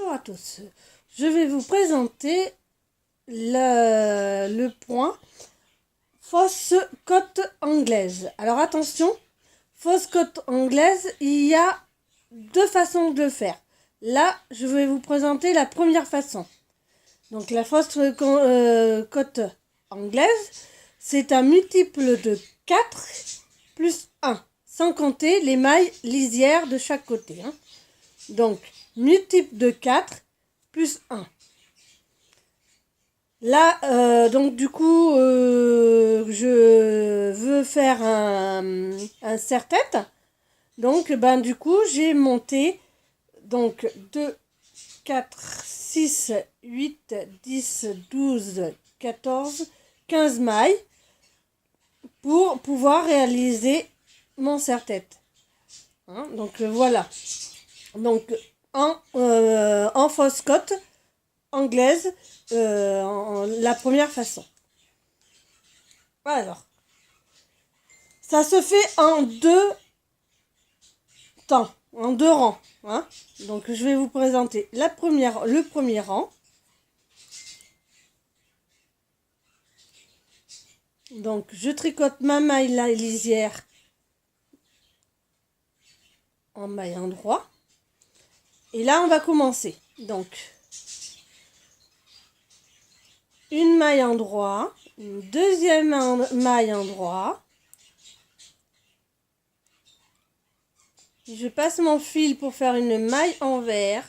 Bonjour à tous, je vais vous présenter le point fausse cote anglaise. Alors attention, fausse cote anglaise, il y a deux façons de le faire. Là, je vais vous présenter la première façon. Donc la fausse cote anglaise, c'est un multiple de 4 plus 1, sans compter les mailles lisières de chaque côté. Donc, multiple de 4 plus 1. Là, donc du coup, je veux faire un serre-tête. Donc, du coup, j'ai monté donc 2, 4, 6, 8, 10, 12, 14, 15 mailles pour pouvoir réaliser mon serre-tête. Donc, voilà. Donc, en fausse cote anglaise, la première façon. Alors, ça se fait en deux temps, en deux rangs. Donc, je vais vous présenter le premier rang. Donc, je tricote ma maille lisière en maille endroit. Et là, on va commencer. Donc, une maille endroit, une deuxième maille endroit. Je passe mon fil pour faire une maille envers.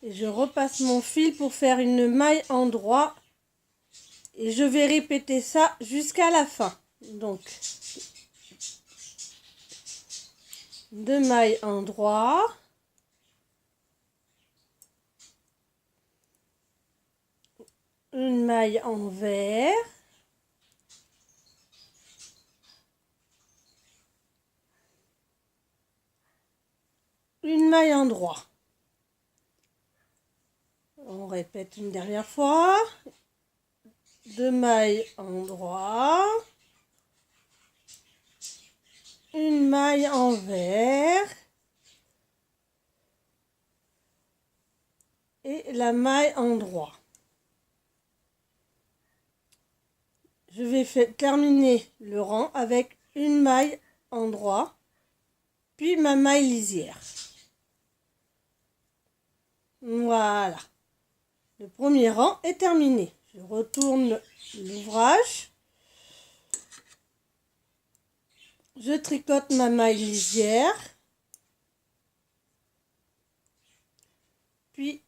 Et je repasse mon fil pour faire une maille endroit. Et je vais répéter ça jusqu'à la fin. Donc, 2 mailles endroit. Une maille envers. Une maille endroit. On répète une dernière fois. 2 mailles endroit. Une maille envers. Et la maille endroit. Je vais terminer le rang avec une maille endroit, puis ma maille lisière. Voilà. Le premier rang est terminé. Je retourne l'ouvrage. Je tricote ma maille lisière. Puis,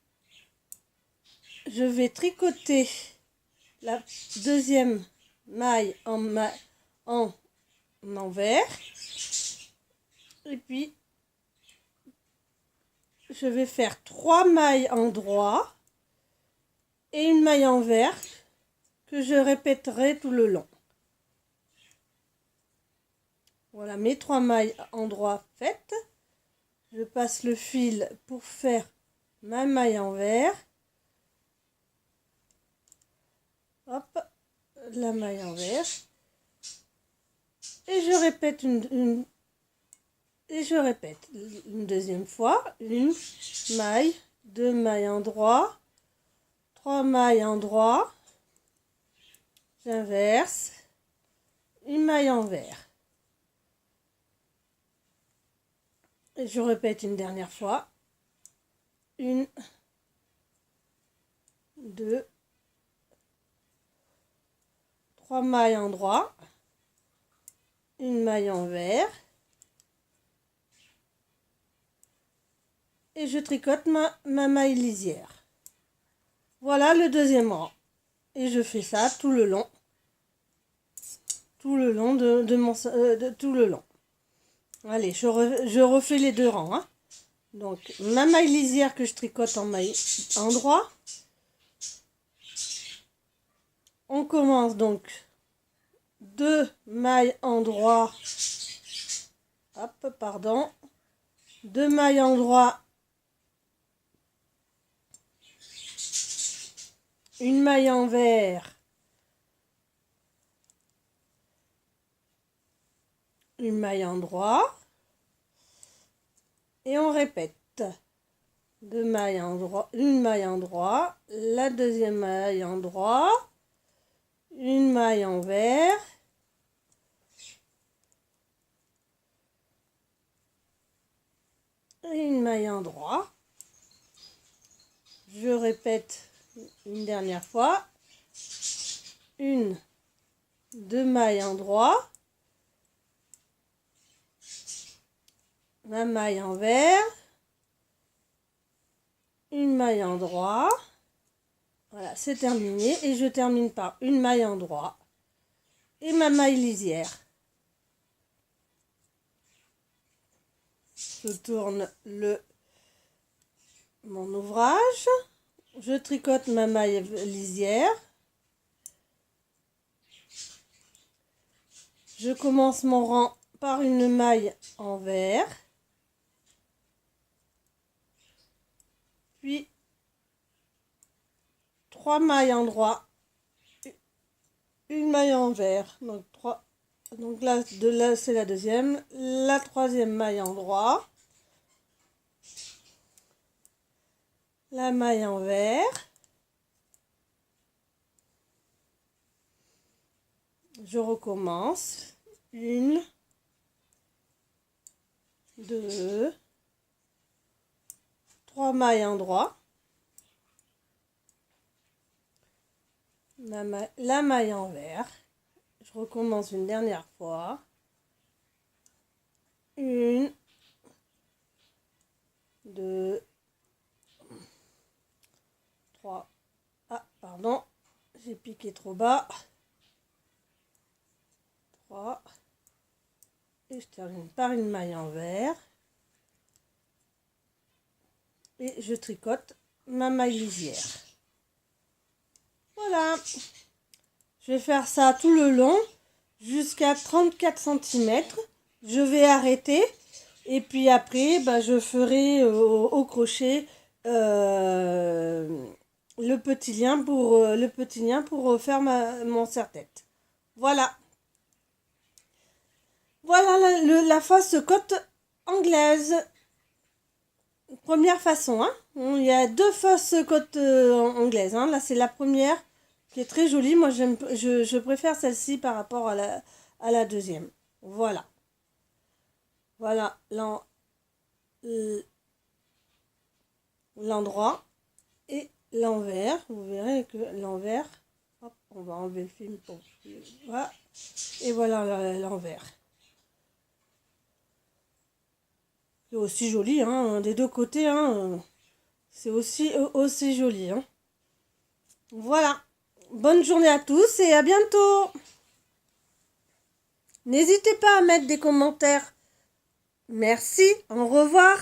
je vais tricoter la deuxième maille en envers. Et puis, je vais faire 3 mailles endroit et une maille envers que je répéterai tout le long. Voilà mes 3 mailles endroit faites. Je passe le fil pour faire ma maille envers. Hop, la maille envers. Et je répète une deuxième fois. Une maille, 2 mailles endroit, 3 mailles endroit. J'inverse. Une maille envers. Et je répète une dernière fois. 1, 2, 3 mailles endroit, une maille envers et je tricote ma maille lisière. Voilà le deuxième rang. Et je fais ça tout le long. Tout le long tout le long. Allez, je refais les deux rangs. Donc, ma maille lisière que je tricote en maille endroit. On commence donc 2 mailles endroit. Hop, pardon. 2 mailles endroit. Une maille envers. Une maille endroit. Et on répète. Deux mailles endroit, une maille endroit, la deuxième maille endroit, une maille envers, et une maille endroit. Je répète une dernière fois. Une, deux mailles endroit, la maille envers, une maille endroit. Voilà, c'est terminé. Et je termine par une maille endroit et ma maille lisière. Je tourne mon ouvrage. Je tricote ma maille lisière. Je commence mon rang par une maille envers. Puis 3 mailles endroit, une maille envers. Donc 3. Donc là c'est la deuxième, la troisième maille endroit, la maille envers, je recommence, une, deux, trois mailles endroit, la maille envers. Je recommence une dernière fois. Une, deux, trois. Ah, pardon, j'ai piqué trop bas. 3. Et je termine par une maille envers. Et je tricote ma maille lisière. Voilà. Je vais faire ça tout le long jusqu'à 34 cm. Je vais arrêter et puis après je ferai au crochet le petit lien pour faire mon serre-tête. Voilà. Voilà la face côte anglaise. Première façon, hein. Il y a deux fausses côtes anglaises, hein. Là c'est la première qui est très jolie. Moi je préfère celle-ci par rapport à la deuxième. Voilà. Voilà l'endroit et l'envers. Vous verrez que l'envers, on va enlever le film pour voilà. Et voilà l'envers. C'est aussi joli, hein, des deux côtés, hein, c'est aussi joli, hein. Voilà. Bonne journée à tous et à bientôt. N'hésitez pas à mettre des commentaires. Merci, au revoir.